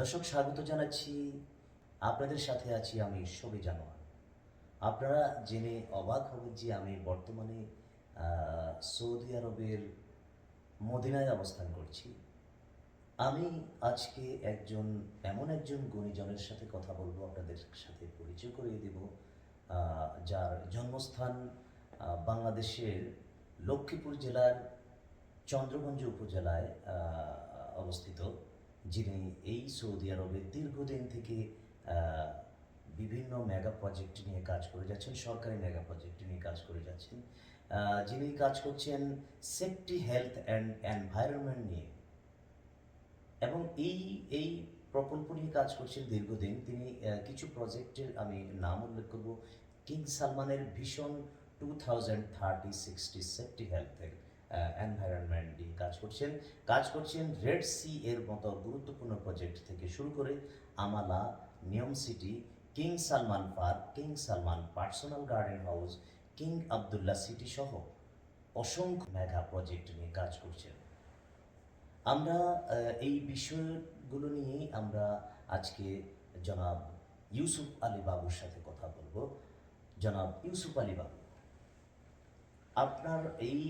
দর্শক, স্বাগত জানাচ্ছি। আপনাদের সাথে আছি আমি শফি জানোয়ার। আপনারা জেনে অবাক হবেন যে আমি বর্তমানে সৌদি আরবের মদিনায় অবস্থান করছি। আমি আজকে এমন একজন গুণীজনের সাথে কথা বলবো, আপনাদের সাথে পরিচয় করিয়ে দেব, যার জন্মস্থান বাংলাদেশের লক্ষ্মীপুর জেলার চন্দ্রগঞ্জ উপজেলায় অবস্থিত। যিনি এই সৌদি আরবে দীর্ঘদিন থেকে আহ, বিভিন্ন মেগা প্রজেক্ট নিয়ে কাজ করে যাচ্ছেন, সরকারি মেগা প্রজেক্ট নিয়ে কাজ করে যাচ্ছেন। যিনি কাজ করছেন সেফটি, হেলথ অ্যান্ড এনভায়রনমেন্ট নিয়ে, এবং এই প্রকল্প নিয়ে কাজ করছেন দীর্ঘদিন। তিনি কিছু প্রজেক্টের আমি নাম উল্লেখ করব। কিং সালমানের ভিশন 2030-60 সেফটি হেলথের এনভায়রনমেন্ট নিয়ে কাজ করছেন রেড সি এর মতো গুরুত্বপূর্ণ প্রজেক্ট থেকে শুরু করে আমালা, নিয়ম city, king Salman park, king Salman personal garden house, King Abdullah city সহ অসংখ্য মেগা প্রজেক্ট নিয়ে কাজ করছেন। আমরা এই বিষয়গুলো নিয়েই আমরা আজকে জনাব ইউসুফ আলী বাবুর সাথে কথা বলবো। জনাব ইউসুফ আলী বাবু, আপনার এই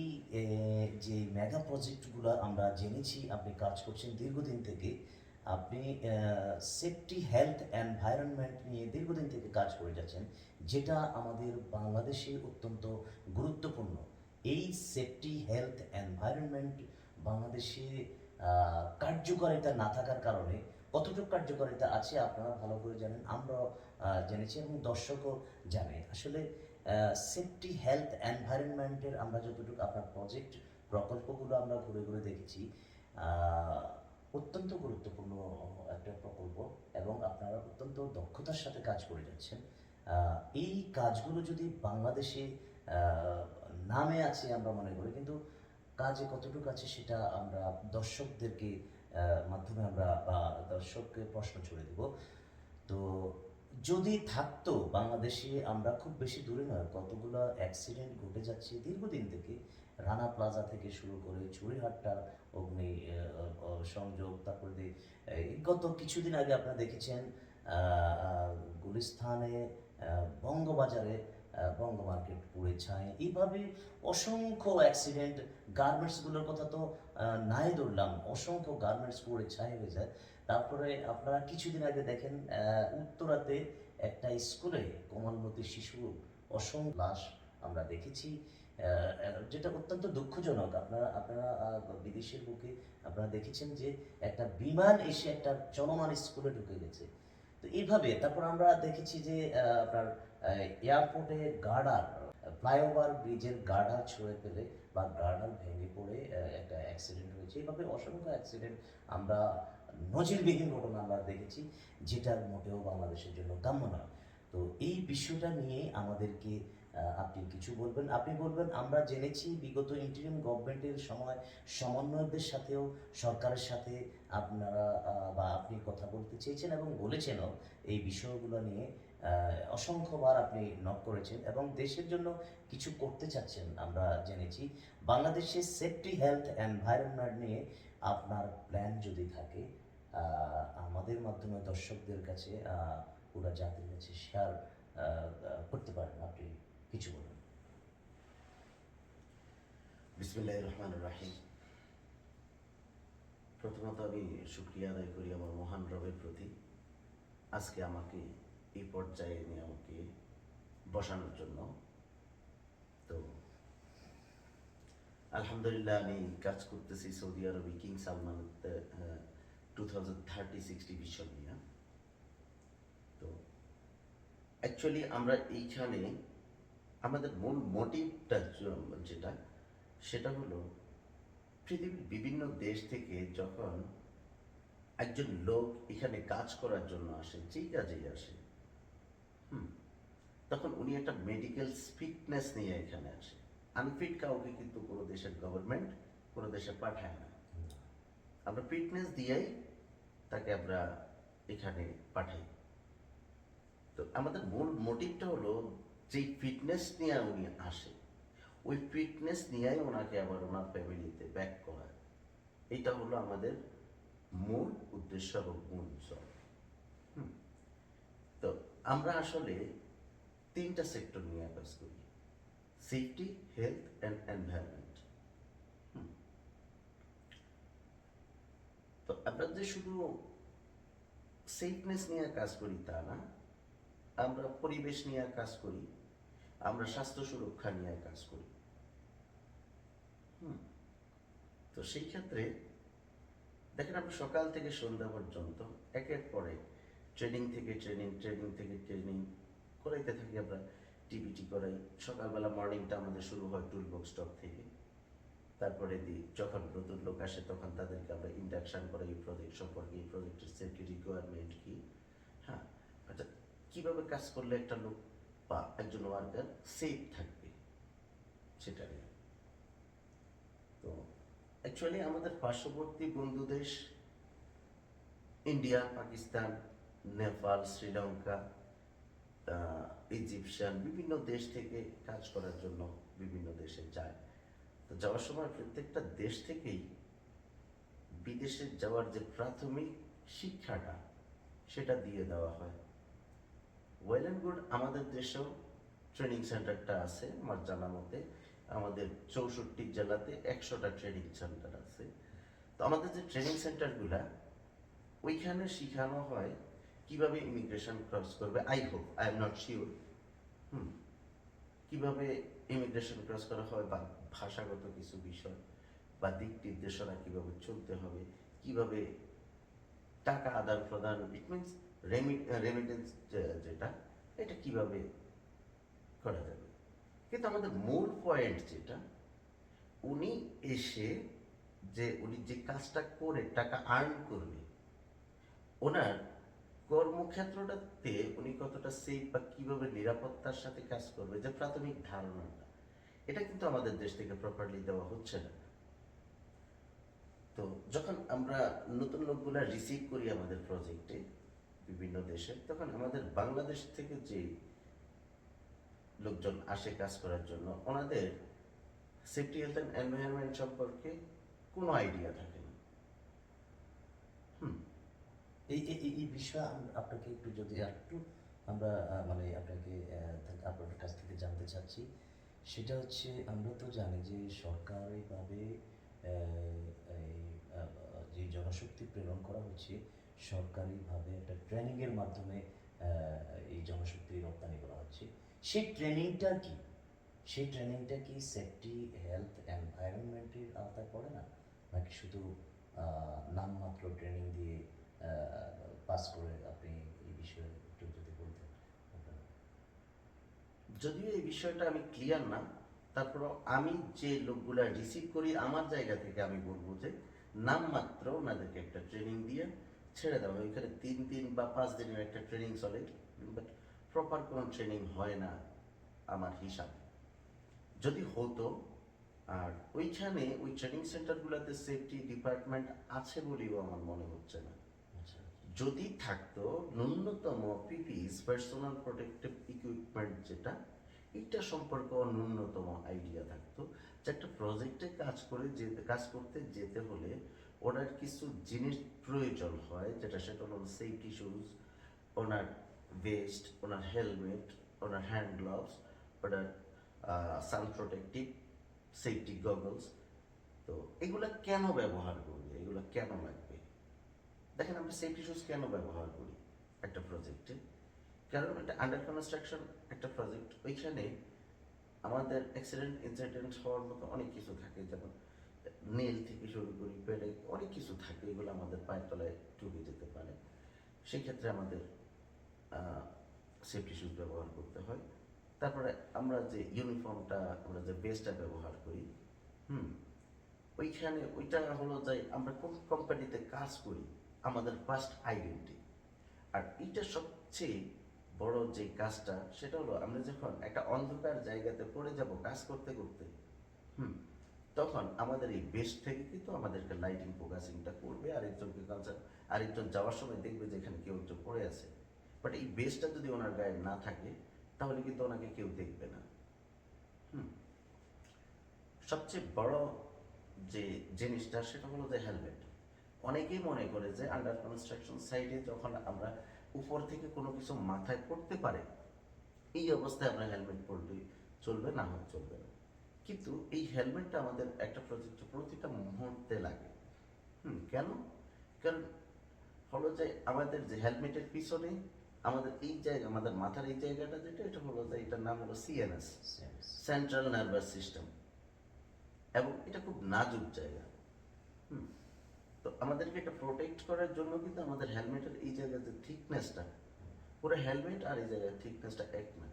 যে মেগা প্রজেক্টগুলো আমরা জেনেছি আপনি কাজ করছেন দীর্ঘদিন থেকে। আপনি সেফটি, হেলথ, এনভায়রনমেন্ট নিয়ে দীর্ঘদিন থেকে কাজ করে যাচ্ছেন, যেটা আমাদের বাংলাদেশে অত্যন্ত গুরুত্বপূর্ণ। এই সেফটি, হেলথ, এনভায়রনমেন্ট বাংলাদেশে কার্যকারিতা না থাকার কারণে কতটুকু কার্যকারিতা আছে আপনারা ভালো করে জানেন, আমরাও জেনেছি এবং দর্শকও জানে। আসলে সেফটি, হেলথ, এনভায়রনমেন্টের আমরা যতটুকু আপনার প্রকল্পগুলো আমরা ঘুরে ঘুরে দেখেছি, অত্যন্ত গুরুত্বপূর্ণ একটা প্রকল্প, এবং আপনারা অত্যন্ত দক্ষতার সাথে কাজ করে যাচ্ছেন। এই কাজগুলো যদি বাংলাদেশে নামে আছে আমরা মনে করি, কিন্তু কাজে কতটুকু আছে সেটা আমরা দর্শকদেরকে মাধ্যমে আমরা দর্শককে প্রশ্ন ছুড়ে দেব। তো যদি থাকতো বাংলাদেশে, আমরা খুব বেশি দূরে নয়, কতগুলো অ্যাক্সিডেন্ট ঘটে যাচ্ছে দীর্ঘদিন থেকে, রানা প্লাজা থেকে শুরু করে চুরিহাট্টার অগ্নি সংযোগ, তারপরে গত কিছুদিন আগে আপনারা দেখেছেন গুলিস্তানে, বঙ্গবাজারে বঙ্গ মার্কেট পুড়ে ছাই। এইভাবে অসংখ্য অ্যাক্সিডেন্ট, গার্মেন্টসগুলোর কথা তো নাই ধরলাম, অসংখ্য গার্মেন্টস পুড়ে ছাই হয়ে যায়। তারপরে আপনারা কিছুদিন আগে দেখেন উত্তরাতে একটা স্কুলে কোমলমতি শিশু অসংখ্য লাশ আমরা দেখেছি, যেটা অত্যন্ত দুঃখজনক। আপনারা আপনারা বিদেশের বুকে আপনারা দেখেছেন যে একটা বিমান এসে একটা চলমান স্কুলে ঢুকে গেছে। তো এইভাবে তারপর আমরা দেখেছি যে আপনার এয়ারপোর্টে গার্ডার, ফ্লাইওভার ব্রিজের গার্ডার ছুঁড়ে ফেলে বা গার্ডার ভেঙে পড়ে একটা অ্যাক্সিডেন্ট হয়েছে। এইভাবে অসংখ্য অ্যাক্সিডেন্ট আমরা, নজিরবিহীন ঘটনা আমরা দেখেছি, যেটা মোটেও বাংলাদেশের জন্য কাম্য নয়। তো এই বিষয়টা নিয়ে আমাদেরকে আপনি কিছু বলবেন। আপনি বলবেন, আমরা জেনেছি বিগত ইন্টারিম গভর্নমেন্টের সময় সমন্বয়কদের সাথেও, সরকারের সাথে আপনারা বা আপনি কথা বলতে চেয়েছেন এবং বলেছেনও এই বিষয়গুলো নিয়ে। অসংখ্যবার আপনি নক করেছেন এবং দেশের জন্য কিছু করতে চাচ্ছেন আমরা জেনেছি। বাংলাদেশের সেফটি, হেলথ, এনভায়রনমেন্ট নিয়ে আপনার প্ল্যান যদি থাকে, আমাদের মাধ্যমে দর্শকদের কাছে, পুরো জাতির কাছে শেয়ার করতে পারেন। আপনি কিছু বলুন। বিসমিল্লাহির রহমানির রহিম। প্রথমত আমি শুকরিয়া আদায় করি আমার মহান রবের প্রতি, আজকে আমাকে এই পর্যায়ে নিয়ে আমাকে বসানোর জন্য। তো আলহামদুলিল্লাহ, আমি কাজ করতেছি সৌদি আরবে কিং সালমান 2030-60 ভিশন নিয়ে। তো অ্যাকচুয়ালি আমরা এইখানে আমাদের মূল মোটিভটা যেটা, সেটা হলো পৃথিবীর বিভিন্ন দেশ থেকে যখন একজন লোক এখানে কাজ করার জন্য আসে, যেই কাজেই আসে, তখন উনি একটা মেডিকেল ফিটনেস নিয়ে এখানে আসে। আনফিট কাউকে কিন্তু কোনো দেশের গভর্নমেন্ট কোনো দেশে পাঠায় না। আমরা ফিটনেস দিয়েই তাকে আমরা এখানে পাঠাই। তো আমাদের মূল মোটিভটা হলো, যেই ফিটনেস নিয়ে উনি আসে, ওই ফিটনেস নিয়েই ওনাকে আবার ওনার ফ্যামিলিতে ব্যাক করা। এটা হলো আমাদের মূল উদ্দেশ্য এবং মূল জব। আমরা আসলে তিনটা সেক্টর নিয়ে কাজ করি: সেফটি, হেলথ অ্যান্ড এনভায়রনমেন্ট। তো আমরা যে শুধু সেফনেস নিয়ে কাজ করি তা না, আমরা পরিবেশ নিয়ে কাজ করি, আমরা স্বাস্থ্য সুরক্ষা নিয়ে কাজ করি। তো সেই ক্ষেত্রে দেখেন, আমরা সকাল থেকে সন্ধ্যা পর্যন্ত একের পরে ট্রেনিং থেকে ট্রেনিং করাইতে থাকি। আমরা টিবিটি করাই। সকালবেলা মর্নিংটা আমাদের শুরু হয় টুল বক্স টপ থেকে। তারপরে যখন নতুন লোক আসে তখন তাদেরকে আমরা ইন্ডাকশন করাই এই প্রজেক্ট সম্পর্কে, এই প্রজেক্টের সেফটি রিকোয়ারমেন্ট কি, হ্যাঁ, আচ্ছা, কীভাবে কাজ করলে একটা লোক বা একজন ওয়ার্কার সেফ থাকবে সেটা নিয়ে। তো অ্যাকচুয়ালি আমাদের পার্শ্ববর্তী বন্ধু দেশ ইন্ডিয়া, পাকিস্তান, নেপাল, শ্রীলঙ্কা, ইজিপশিয়ান বিভিন্ন দেশ থেকে কাজ করার জন্য বিভিন্ন দেশে যায়। তো যাওয়ার সময় প্রত্যেকটা দেশ থেকেই বিদেশে যাওয়ার যে প্রাথমিক শিক্ষাটা সেটা দিয়ে দেওয়া হয়। ওয়েল অ্যান্ড গুড, আমাদের দেশেও ট্রেনিং সেন্টারটা আছে আমার জানা মতে। আমাদের 64 জেলাতে 100টা ট্রেনিং সেন্টার আছে। তো আমাদের যে ট্রেনিং সেন্টারগুলা, ওইখানে শেখানো হয় কিভাবে ইমিগ্রেশন ক্রস করবে। আই এম নট শিওর কিভাবে ইমিগ্রেশন ক্রস করা হয়, বা ভাষাগত কিছু বিষয় বা দিক নির্দেশনা কিভাবে চলতে হবে, কিভাবে টাকা আদান প্রদান, ইট মিনস রেমিটেন্স যেটা, এটা কিভাবে করা যাবে। কিন্তু আমাদের মূল পয়েন্ট যেটা, উনি এসে উনি যে কাজটা করে টাকা আর্ন করবে, ওনার কর্মক্ষেত্রটাতে উনি কতটা সেফ বা কিভাবে নিরাপত্তার সাথে কাজ করবে, যে প্রাথমিক ধারণাটা, এটা কিন্তু আমাদের দেশ থেকে প্রপারলি দেওয়া হচ্ছে না। তো যখন আমরা নতুন লোকগুলা রিসিভ করি আমাদের প্রজেক্টে বিভিন্ন দেশে, তখন আমাদের বাংলাদেশ থেকে যে লোকজন আসে কাজ করার জন্য, ওনাদের সেফটি, হেলথ অ্যান্ড এনভায়রনমেন্ট সম্পর্কে কোনো আইডিয়া থাকে না। এই বিষয়ে আপনাকে একটু যদি একটু আমরা মানে আপনাকে আপনার কাছ থেকে জানতে চাচ্ছি, সেটা হচ্ছে আমরা তো জানি যে সরকারিভাবে এই যে জনশক্তি প্রেরণ করা হচ্ছে, সরকারিভাবে একটা ট্রেনিংয়ের মাধ্যমে এই জনশক্তি রপ্তানি করা হচ্ছে। সেই ট্রেনিংটা কি? সেই ট্রেনিংটা কি সেফটি, হেলথ, এনভায়রনমেন্টের আওতায় পড়ে না, নাকি শুধু নামমাত্র ট্রেনিং দিয়ে পাস করে? আপনি এই বিষয়ে একটু যদি বলতেন। যদিও এই বিষয়টা আমি ক্লিয়ার না, তারপরও আমি যে লোকগুলা রিসিভ করি আমার জায়গা থেকে আমি বলবো যে নামমাত্র ওনাদেরকে একটা ট্রেনিং দিয়ে ছেড়ে দেওয়া হয়। ওইখানে 3 দিন বা 5 দিনের একটা ট্রেনিং চলে, বাট প্রপার কোনো ট্রেনিং হয় না আমার হিসাব। যদি হতো, আর ওইখানে ওই ট্রেনিং সেন্টারগুলোতে সেফটি ডিপার্টমেন্ট আছে বলেও আমার মনে হচ্ছে না। আচ্ছা, যদি থাকতো, ন্যূনতম পিপিইস, পার্সোনাল প্রোটেক্টিভ ইকুইপমেন্ট যেটা, এটা সম্পর্কে ন্যূনতম আইডিয়া থাকতো যে একটা প্রজেক্টে কাজ করতে যেতে হলে ওনার কিছু জিনিস প্রয়োজন হয়, সেটা হলো সেফটি শুজ, ওনার ভেস্ট, ওনার হেলমেট, ওনার হ্যান্ড গ্লাভস, ওনার সান প্রোটেক্টিভ সেফটি গগলস। তো এগুলা কেন ব্যবহার করবে, এগুলো কেন লাগবে? দেখেন, আমরা সেফটি শুজ কেন ব্যবহার করি একটা প্রজেক্টে? কারণ এটা আন্ডার কনস্ট্রাকশন একটা প্রজেক্ট, ওইখানে আমাদের অ্যাক্সিডেন্ট ইনসিডেন্ট হওয়ার মতো অনেক কিছু থাকে, যেমন নেল থেকে শুরু করি, পেডে অনেক কিছু থাকে, এগুলো আমাদের পায়ের তলায় ঢুকে যেতে পারে। সেক্ষেত্রে আমাদের সেফটি শুজ ব্যবহার করতে হয়। তারপরে আমরা যে ইউনিফর্মটা, আমরা যে বেসটা ব্যবহার করি, ওইটা হলো যে আমরা কোন কোম্পানিতে কাজ করি, আমাদের ফার্স্ট আইডেন্টি। আর এইটা সবচেয়ে বড় যে কাজটা, সেটা হলো আমরা যখন একটা অন্ধকার জায়গাতে পড়ে যাব কাজ করতে করতে, তখন আমাদের এই বেস থেকে কিন্তু আমাদেরকে লাইটিং ফোকাসিংটা করবে, আরেকজন যাওয়ার সময় দেখবে যে এখানে কেউ একজন পড়ে আছে। বাট এই বেসটা যদি ওনার গায়ে না থাকে, তাহলে কিন্তু ওনাকে কেউ দেখবে না। সবচেয়ে বড় যে জিনিসটা, সেটা হলো যে হেলমেট। অনেকেই মনে করে যে আন্ডার কনস্ট্রাকশন সাইটে যখন আমরা উপর থেকে কোনো কিছু মাথায় পড়তে পারে, এই অবস্থায় আমরা হেলমেট পরলে চলবে, না হয় চলবে না। কিন্তু এই হেলমেটটা আমাদের একটা প্রজেক্টে প্রতিটা মুহূর্তে লাগে। কেন? কারণ হলো যে আমাদের যে হেলমেটের পিছনে আমাদের এই জায়গা, আমাদের মাথার এই জায়গাটা যেটা, এটা হলো যে এটার নাম হলো সিএনএস, সেন্ট্রাল নার্ভাস সিস্টেম, এবং এটা খুব নাজুক জায়গা। হুম তো আমাদেরকে এটা প্রোটেক্ট করার জন্য কিন্তু আমাদের হেলমেটের এই জায়গার যে থিকনেসটা, পুরো হেলমেট আর এই জায়গার থিকনেসটা এক না।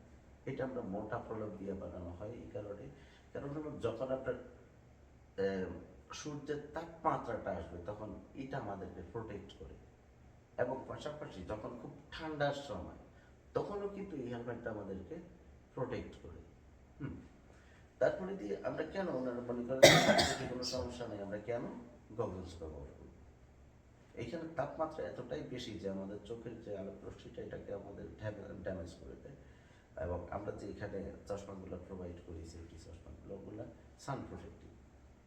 এটা আমরা মোটা প্রলেপ দিয়ে বানানো হয় এই কারণে, কারণ হলো যখন আপনার সূর্যের তাপমাত্রাটা আসবে তখন এটা আমাদেরকে প্রোটেক্ট করে, এবং পাশাপাশি যখন খুব ঠান্ডার সময় তখনও কিন্তু এই হেলমেটটা আমাদেরকে প্রোটেক্ট করে। হুম তারপরে দিয়ে আমরা কেন, ওনারা মনে করেন যে কোনো সমস্যা নেই, আমরা কেন গগলস ব্যবহার করি? এইখানে তাপমাত্রা এতটাই বেশি যে আমাদের চোখের যে আলোক রশ্মিটা এটাকে আমাদের ড্যামেজ করে দেয়, এবং আমরা যে এখানে চশমাগুলো প্রোভাইড করি, সেফটি চশমাগুলো, ওগুলো সান প্রোটেক্টিভ।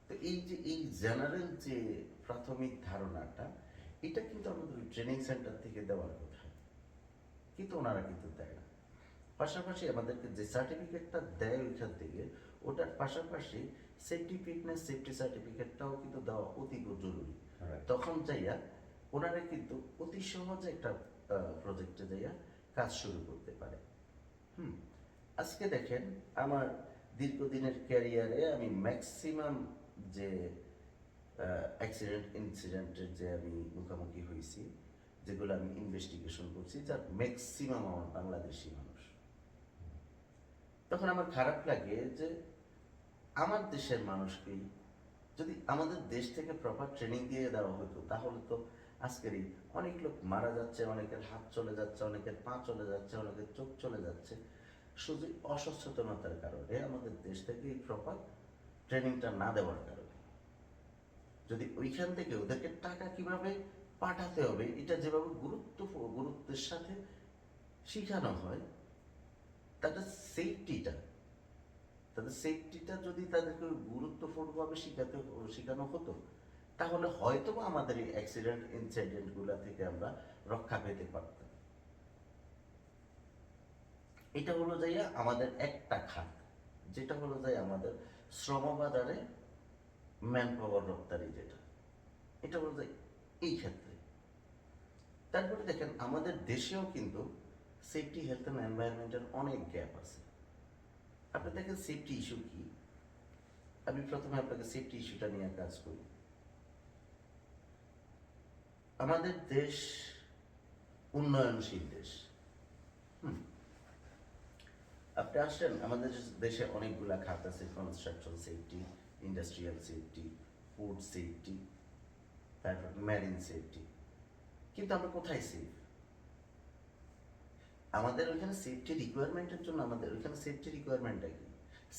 তো এই যে এই জেনারেল যে প্রাথমিক ধারণাটা, এটা কিন্তু আমাদের ট্রেনিং সেন্টার থেকে দেওয়ার কথা, কিন্তু ওনারা কিন্তু দেয় না। পাশাপাশি আমাদেরকে যে সার্টিফিকেটটা দেয় ওইখান থেকে, ওটার পাশাপাশি সেফটি ফিটনেস সেফটি সার্টিফিকেটটাও কিন্তু দেওয়া অতীব জরুরি। তখন যাইয়া ওনারা কিন্তু অতি সহজে একটা প্রজেক্টে যাইয়া কাজ শুরু করতে পারে। আজকে দেখেন আমার দীর্ঘদিনের ক্যারিয়ারে আমি ম্যাক্সিমাম যে অ্যাক্সিডেন্ট ইনসিডেন্টের যে আমি মুখোমুখি হয়েছি, যেগুলো আমি ইনভেস্টিগেশন করছি, যার ম্যাক্সিমাম আমার বাংলাদেশি মানুষ। তখন আমার খারাপ লাগে যে আমার দেশের মানুষকেই যদি আমাদের দেশ থেকে প্রপার ট্রেনিং দিয়ে দেওয়া হতো, তাহলে তো আজকেরই অনেক লোক মারা যাচ্ছে, অনেকের হাত চলে যাচ্ছে, অনেকের পা চলে যাচ্ছে, অনেকের চোখ চলে যাচ্ছে, শুধু অসচেতনতার কারণে, আমাদের দেশ থেকে এই প্রপার ট্রেনিংটা না দেওয়ার কারণে। যদি ওইখান থেকে ওদেরকে টাকা কিভাবে পাঠাতে হবে এটা যেভাবে গুরুত্বের সাথে শেখানো হয়, তাদের সেফটিটা যদি তাদেরকে গুরুত্বপূর্ণভাবে শেখানো হতো, তাহলে হয়তো আমাদের এই অ্যাক্সিডেন্ট ইনসিডেন্টগুলো থেকে আমরা রক্ষা পেতে পারতাম। এটা হলো যাইয়া আমাদের একটা খাত, যেটা হলো যাই আমাদের শ্রমবাজারে ম্যান পাওয়ার রপ্তানি, যেটা এটা হলো যাই এই ক্ষেত্রে। তারপরে দেখেন আমাদের দেশেও কিন্তু সেফটি, হেলথ অ্যান্ড এনভায়রনমেন্টের অনেক গ্যাপ আছে। আপনি দেখেন সেফটি ইস্যু কি, আমি প্রথমে আপনাকে সেফটি ইস্যুটা নিয়ে কাজ করি। আমাদের দেশ উন্নয়নশীল দেশ। আপনি আসেন, আমাদের দেশে অনেকগুলা খাত আছে, construction safety, industrial safety, food safety, তারপর ম্যারিন সেফটি, কিন্তু আমরা কোথায় সেফ? আমাদের ওইখানে সেফটি রিকোয়ারমেন্টের জন্য আমাদের ওইখানে সেফটি রিকোয়ারমেন্টটা কি,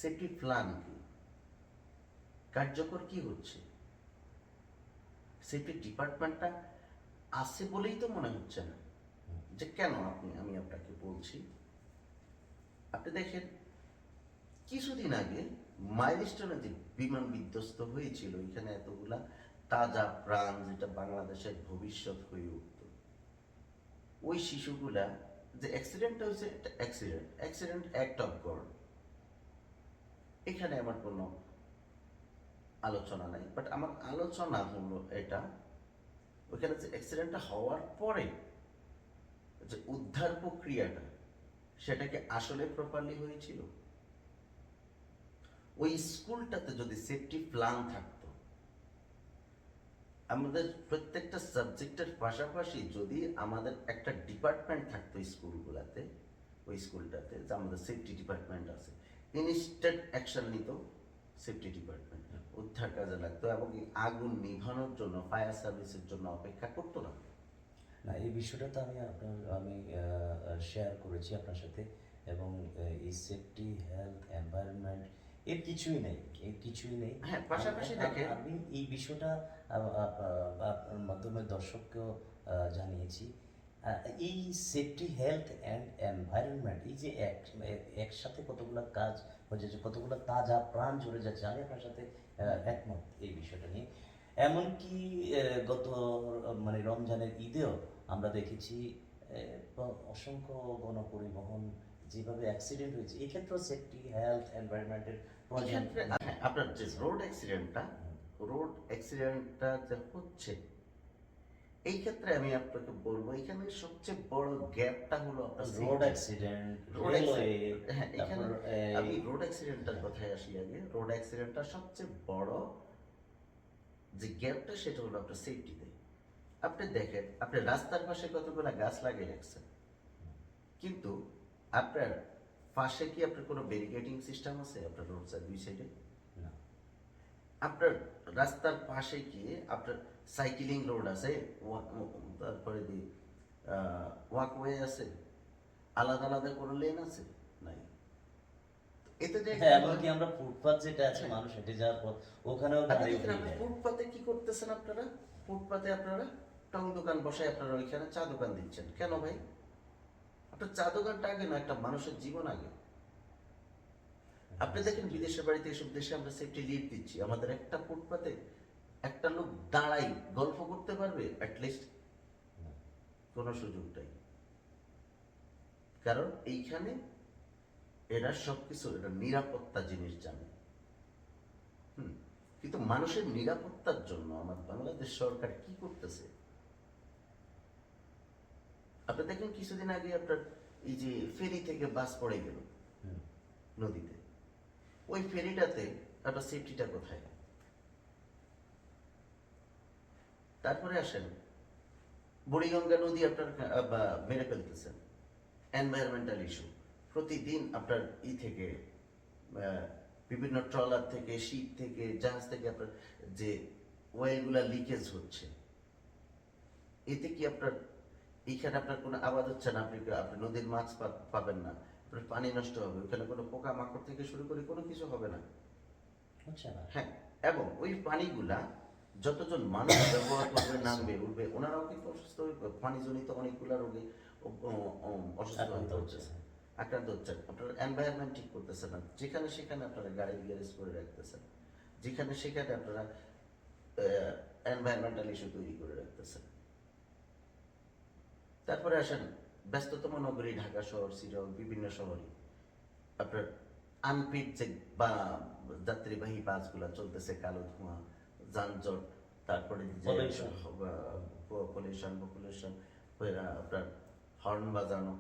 সেফটি প্ল্যান কি, কার্যকর কি হচ্ছে? সেফটি ডিপার্টমেন্টটা আছে বলেই তো মনে হচ্ছে না। যে কেন, আমি আপনাকে বলছি, আপনি দেখেন কিছুদিন আগে মাইলস্টোনে যে বিমান বিধ্বস্ত হয়েছিল, এখানে এতগুলা তাজা প্রাণ, যেটা বাংলাদেশের ভবিষ্যৎ হয়ে উঠত, ওই শিশুগুলা যে অ্যাক্সিডেন্টটা হয়েছে, একটা অ্যাক্সিডেন্ট অ্যাক্ট অফ গড, এখানে আমার কোনো আলোচনা নাই। বাট আমার আলোচনা হলো এটা, ওইখানে যে অ্যাক্সিডেন্টটা হওয়ার পরে যে উদ্ধার প্রক্রিয়াটা, সেটাকে আসলে প্রপারলি হয়েছিল? ওই স্কুলটাতে যদি সেফটি প্ল্যান থাকতো, আমাদের প্রত্যেকটা সাবজেক্টের পাশাপাশি যদি আমাদের একটা ডিপার্টমেন্ট থাকতো স্কুলগুলোতে, ওই স্কুলটাতে যে আমাদের সেফটি ডিপার্টমেন্ট আছে, ইনস্ট্যান্ট অ্যাকশন নিত সেফটি ডিপার্টমেন্ট, উদ্ধার কাজে লাগতো, এবং এই আগুন নিভানোর জন্য ফায়ার সার্ভিসের জন্য অপেক্ষা করতো না। না, এই বিষয়টা তো আমি শেয়ার করেছি আপনার সাথে, এবং এই সেফটি, হেলথ, এনভায়রনমেন্ট এর কিছুই নেই, হ্যাঁ, পাশাপাশি দেখেন আমি এই বিষয়টা আপনার মাধ্যমে দর্শককেও জানিয়েছি। এই সেফটি, হেলথ অ্যান্ড এনভায়রনমেন্ট, এই যে একসাথে কতগুলো কাজ হয়ে যাচ্ছে, কতগুলো তাজা প্রাণ জুড়ে যাচ্ছে, আমি আপনার সাথে একমত এই বিষয়টা নিয়ে। এমনকি গত মানে রমজানের ঈদেও আমরা দেখেছি অসংখ্য গণপরিবহন যেভাবে অ্যাক্সিডেন্ট হয়েছে, এক্ষেত্রেও সেফটি, হেলথ, এনভায়রনমেন্টের প্রয়োজন। এক্ষেত্রে হ্যাঁ, আপনার যে রোড অ্যাক্সিডেন্টটা যে হচ্ছে, এই ক্ষেত্রে আমি আপনাকে বলবো এখানে সবচেয়ে বড় গ্যাপটা হলো আপনার রোড অ্যাক্সিডেন্ট, রোড রেলওয়ে, হ্যাঁ, এখানে তারপর আমি রোড অ্যাক্সিডেন্টটার কথায় আসি আগে। রোড অ্যাক্সিডেন্টটা সবচেয়ে বড় যে গ্যাপটা, সেটা হলো আপনার সেফটিতে। আপনি দেখেন, আপনি রাস্তার পাশে কতগুলো গাছ লাগিয়ে রাখছেন, কিন্তু আপনার পাশে কি আপনার কোনো ব্যারিকেডিং সিস্টেম আছে আপনার রোড সাইড দুই সাইডে? না। আপনার রাস্তার পাশে কি আপনার সাইক্লিং রোড আছে? তারপরে ওয়াকওয়ে আছে? আলাদা আলাদা কোনো লেন আছে? নাই। এতে যে হ্যাঁ, এমনকি আমরা ফুটপাত যেটা আছে মানুষ হেঁটে যাওয়ার পর ওখানেও আপনি গাড়ি দেখেন, উঠিয়ে আপনি দেয়। ফুটপাতে কি করতেছেন আপনারা? ফুটপাতে আপনারা টং দোকান বসায় আপনারা ওইখানে চা দোকান দিচ্ছেন কেন ভাই? আপনার চা দোকানটা আগে না, একটা মানুষের জীবন আগে। আপনি দেখেন বিদেশের বাড়িতে, এসব দেশে আমরা সেফটি লিড দিচ্ছি, আমাদের একটা ফুটপাতে একটা লোক দাঁড়াই গল্প করতে পারবে অ্যাটলিস্ট? কোনো সুযোগ নাই। কারণ এইখানে এরা সবকিছু, এটা নিরাপত্তা জিনিস জানে। কিন্তু মানুষের নিরাপত্তার জন্য আমার বাংলাদেশ সরকার কি করতেছে? আপনি দেখেন কিছুদিন আগে আপনার এই যে ফেরি থেকে বাস পড়ে গেল নদীতে, ওই ফেরিটাতে আপনার সেফটিটা কোথায়? তারপরে আসেন, বুড়িগঙ্গা নদী আপনার মেরে ফেলতেছেন, এনভায়রনমেন্টাল ইস্যু। প্রতিদিন আপনার থেকে বিভিন্ন ট্রলার থেকে, শিপ থেকে, জাহাজ থেকে আপনার যে ওয়েলগুলা লিকেজ হচ্ছে, এতে কি আপনার এইখানে আপনার কোনো আবাদ হচ্ছে না? আপনি নদীর মাছ পাবেন না, আপনার পানি নষ্ট হবে, ওখানে কোনো পোকা মাকড় থেকে শুরু করে কোনো কিছু হবে না। হচ্ছে না। হ্যাঁ, এবং ওই পানিগুলা যতজন মানুষ ব্যবহার করবে, নামবে, উঠবে, ওনারাও কিন্তু অসুস্থ হয়ে পানিজনিত অনেকগুলা রোগে অসুস্থ হয়ে হচ্ছে, আক্রান্ত হচ্ছে। আপনার এনভায়রনমেন্ট ঠিক করতেছে না, যেখানে সেখানে আপনারা গাড়ি গ্যারেজ করে রাখতেছেন, যেখানে সেখানে আপনারা এনভায়রনমেন্টাল ইস্যু তৈরি করে রাখতেছেন। তারপরে আসেন ব্যস্ততম নগরী ঢাকা শহর, সিলেট, বিভিন্ন শহরে আপনার আনপিক যে যাত্রীবাহী বাসগুলা চলতেছে, কালো ধোঁয়া, যানজট, তারপরে পলিউশন, আপনার হর্ন বাজানো,